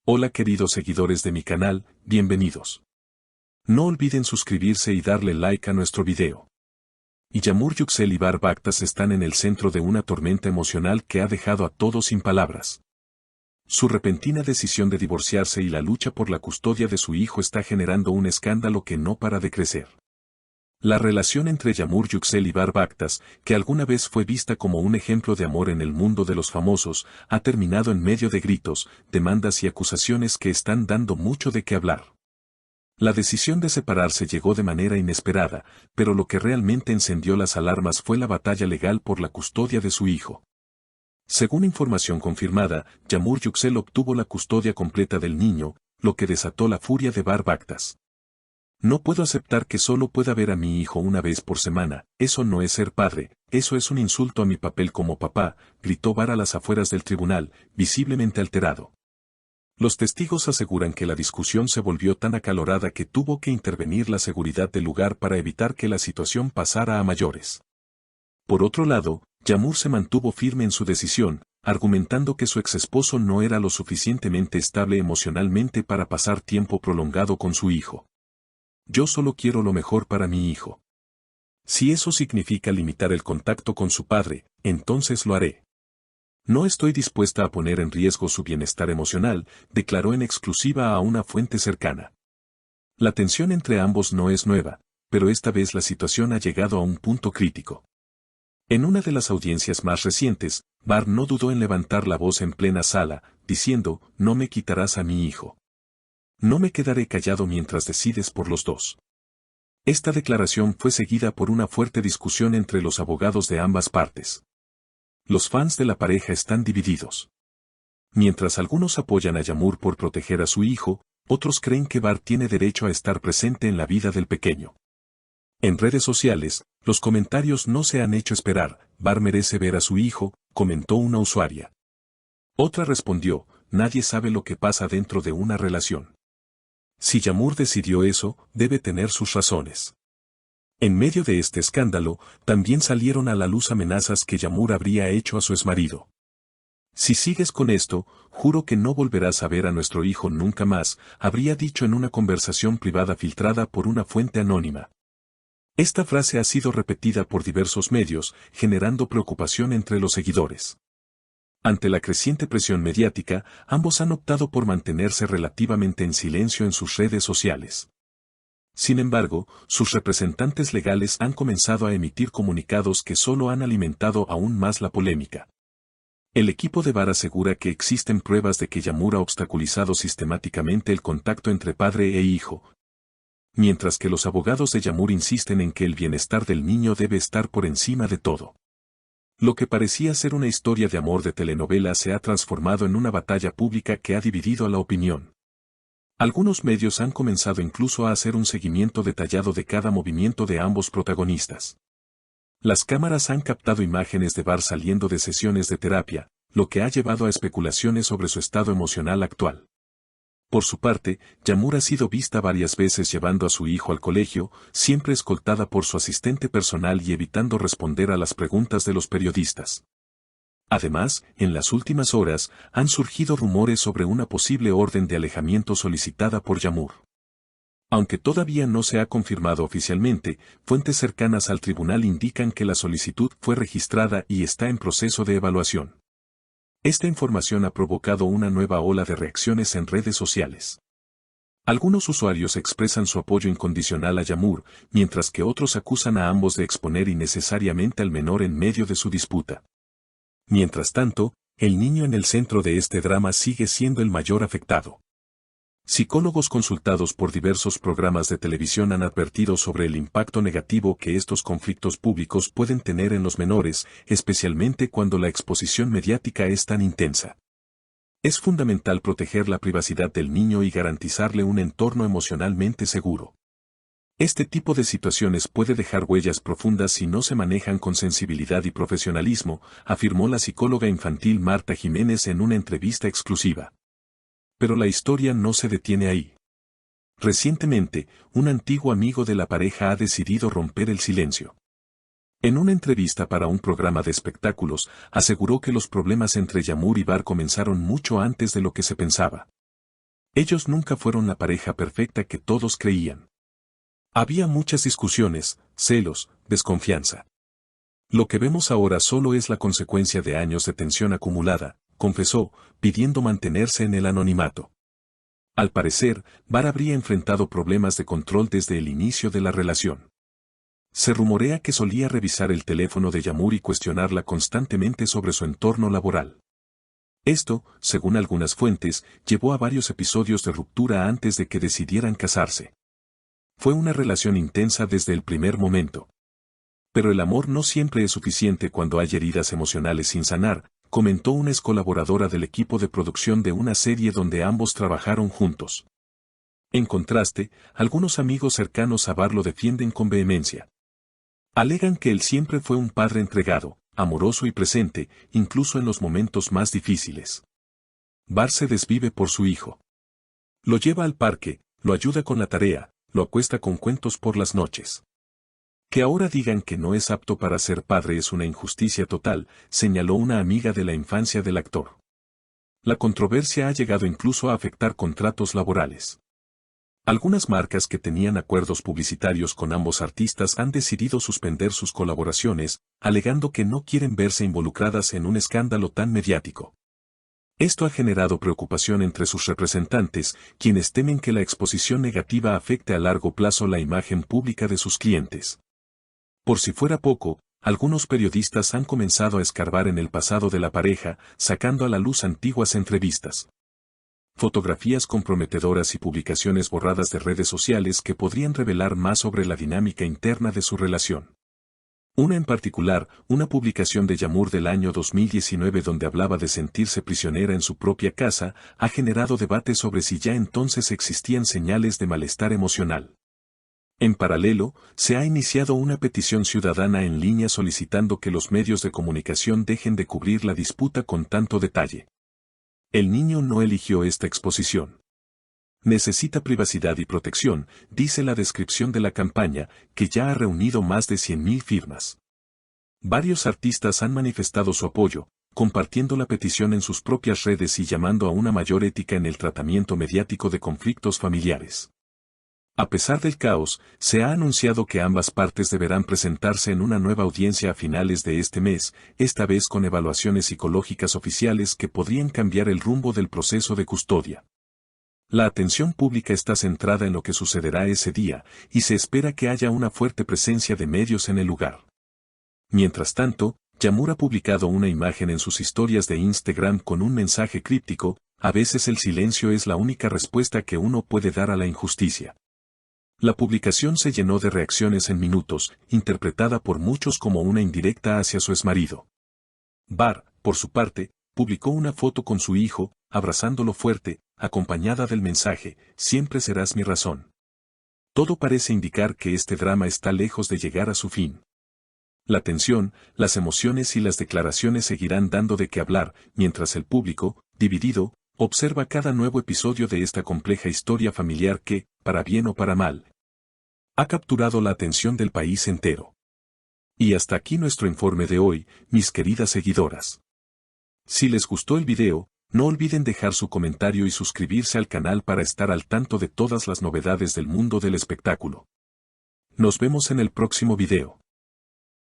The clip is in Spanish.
Hola queridos seguidores de mi canal, bienvenidos. No olviden suscribirse y darle like a nuestro video. Yamur Yüksel y Bahar Baktas están en el centro de una tormenta emocional que ha dejado a todos sin palabras. Su repentina decisión de divorciarse y la lucha por la custodia de su hijo está generando un escándalo que no para de crecer. La relación entre Yamur Yüksel y Bahar Baktas, que alguna vez fue vista como un ejemplo de amor en el mundo de los famosos, ha terminado en medio de gritos, demandas y acusaciones que están dando mucho de qué hablar. La decisión de separarse llegó de manera inesperada, pero lo que realmente encendió las alarmas fue la batalla legal por la custodia de su hijo. Según información confirmada, Yamur Yüksel obtuvo la custodia completa del niño, lo que desató la furia de Bahar Baktas. No puedo aceptar que solo pueda ver a mi hijo una vez por semana, eso no es ser padre, eso es un insulto a mi papel como papá, gritó Bahar a las afueras del tribunal, visiblemente alterado. Los testigos aseguran que la discusión se volvió tan acalorada que tuvo que intervenir la seguridad del lugar para evitar que la situación pasara a mayores. Por otro lado, Yamur se mantuvo firme en su decisión, argumentando que su exesposo no era lo suficientemente estable emocionalmente para pasar tiempo prolongado con su hijo. Yo solo quiero lo mejor para mi hijo. Si eso significa limitar el contacto con su padre, entonces lo haré. No estoy dispuesta a poner en riesgo su bienestar emocional, declaró en exclusiva a una fuente cercana. La tensión entre ambos no es nueva, pero esta vez la situación ha llegado a un punto crítico. En una de las audiencias más recientes, Bahar no dudó en levantar la voz en plena sala, diciendo, no me quitarás a mi hijo. No me quedaré callado mientras decides por los dos. Esta declaración fue seguida por una fuerte discusión entre los abogados de ambas partes. Los fans de la pareja están divididos. Mientras algunos apoyan a Yamur por proteger a su hijo, otros creen que Bahar tiene derecho a estar presente en la vida del pequeño. En redes sociales, los comentarios no se han hecho esperar, Bahar merece ver a su hijo, comentó una usuaria. Otra respondió, nadie sabe lo que pasa dentro de una relación. Si Yamur decidió eso, debe tener sus razones. En medio de este escándalo, también salieron a la luz amenazas que Yamur habría hecho a su exmarido. Si sigues con esto, juro que no volverás a ver a nuestro hijo nunca más, habría dicho en una conversación privada filtrada por una fuente anónima. Esta frase ha sido repetida por diversos medios, generando preocupación entre los seguidores. Ante la creciente presión mediática, ambos han optado por mantenerse relativamente en silencio en sus redes sociales. Sin embargo, sus representantes legales han comenzado a emitir comunicados que solo han alimentado aún más la polémica. El equipo de Bahar asegura que existen pruebas de que Yamur ha obstaculizado sistemáticamente el contacto entre padre e hijo, mientras que los abogados de Yamur insisten en que el bienestar del niño debe estar por encima de todo. Lo que parecía ser una historia de amor de telenovela se ha transformado en una batalla pública que ha dividido a la opinión. Algunos medios han comenzado incluso a hacer un seguimiento detallado de cada movimiento de ambos protagonistas. Las cámaras han captado imágenes de Bahar saliendo de sesiones de terapia, lo que ha llevado a especulaciones sobre su estado emocional actual. Por su parte, Yamur ha sido vista varias veces llevando a su hijo al colegio, siempre escoltada por su asistente personal y evitando responder a las preguntas de los periodistas. Además, en las últimas horas, han surgido rumores sobre una posible orden de alejamiento solicitada por Yamur. Aunque todavía no se ha confirmado oficialmente, fuentes cercanas al tribunal indican que la solicitud fue registrada y está en proceso de evaluación. Esta información ha provocado una nueva ola de reacciones en redes sociales. Algunos usuarios expresan su apoyo incondicional a Yamur, mientras que otros acusan a ambos de exponer innecesariamente al menor en medio de su disputa. Mientras tanto, el niño en el centro de este drama sigue siendo el mayor afectado. Psicólogos consultados por diversos programas de televisión han advertido sobre el impacto negativo que estos conflictos públicos pueden tener en los menores, especialmente cuando la exposición mediática es tan intensa. Es fundamental proteger la privacidad del niño y garantizarle un entorno emocionalmente seguro. Este tipo de situaciones puede dejar huellas profundas si no se manejan con sensibilidad y profesionalismo, afirmó la psicóloga infantil Marta Jiménez en una entrevista exclusiva. Pero la historia no se detiene ahí. Recientemente, un antiguo amigo de la pareja ha decidido romper el silencio. En una entrevista para un programa de espectáculos, aseguró que los problemas entre Yamur y Bahar comenzaron mucho antes de lo que se pensaba. Ellos nunca fueron la pareja perfecta que todos creían. Había muchas discusiones, celos, desconfianza. Lo que vemos ahora solo es la consecuencia de años de tensión acumulada, confesó, pidiendo mantenerse en el anonimato. Al parecer, Bar habría enfrentado problemas de control desde el inicio de la relación. Se rumorea que solía revisar el teléfono de Yağmur y cuestionarla constantemente sobre su entorno laboral. Esto, según algunas fuentes, llevó a varios episodios de ruptura antes de que decidieran casarse. Fue una relación intensa desde el primer momento. Pero el amor no siempre es suficiente cuando hay heridas emocionales sin sanar, comentó una ex colaboradora del equipo de producción de una serie donde ambos trabajaron juntos. En contraste, algunos amigos cercanos a Bar lo defienden con vehemencia. Alegan que él siempre fue un padre entregado, amoroso y presente, incluso en los momentos más difíciles. Bar se desvive por su hijo. Lo lleva al parque, lo ayuda con la tarea, lo acuesta con cuentos por las noches. Que ahora digan que no es apto para ser padre es una injusticia total, señaló una amiga de la infancia del actor. La controversia ha llegado incluso a afectar contratos laborales. Algunas marcas que tenían acuerdos publicitarios con ambos artistas han decidido suspender sus colaboraciones, alegando que no quieren verse involucradas en un escándalo tan mediático. Esto ha generado preocupación entre sus representantes, quienes temen que la exposición negativa afecte a largo plazo la imagen pública de sus clientes. Por si fuera poco, algunos periodistas han comenzado a escarbar en el pasado de la pareja, sacando a la luz antiguas entrevistas. Fotografías comprometedoras y publicaciones borradas de redes sociales que podrían revelar más sobre la dinámica interna de su relación. Una en particular, una publicación de Yağmur del año 2019 donde hablaba de sentirse prisionera en su propia casa, ha generado debate sobre si ya entonces existían señales de malestar emocional. En paralelo, se ha iniciado una petición ciudadana en línea solicitando que los medios de comunicación dejen de cubrir la disputa con tanto detalle. El niño no eligió esta exposición. Necesita privacidad y protección, dice la descripción de la campaña, que ya ha reunido más de 100.000 firmas. Varios artistas han manifestado su apoyo, compartiendo la petición en sus propias redes y llamando a una mayor ética en el tratamiento mediático de conflictos familiares. A pesar del caos, se ha anunciado que ambas partes deberán presentarse en una nueva audiencia a finales de este mes, esta vez con evaluaciones psicológicas oficiales que podrían cambiar el rumbo del proceso de custodia. La atención pública está centrada en lo que sucederá ese día, y se espera que haya una fuerte presencia de medios en el lugar. Mientras tanto, Yağmur ha publicado una imagen en sus historias de Instagram con un mensaje críptico: a veces el silencio es la única respuesta que uno puede dar a la injusticia. La publicación se llenó de reacciones en minutos, interpretada por muchos como una indirecta hacia su exmarido. Bar, por su parte, publicó una foto con su hijo, abrazándolo fuerte, acompañada del mensaje: siempre serás mi razón. Todo parece indicar que este drama está lejos de llegar a su fin. La tensión, las emociones y las declaraciones seguirán dando de qué hablar, mientras el público, dividido, observa cada nuevo episodio de esta compleja historia familiar que, para bien o para mal, ha capturado la atención del país entero. Y hasta aquí nuestro informe de hoy, mis queridas seguidoras. Si les gustó el video, no olviden dejar su comentario y suscribirse al canal para estar al tanto de todas las novedades del mundo del espectáculo. Nos vemos en el próximo video.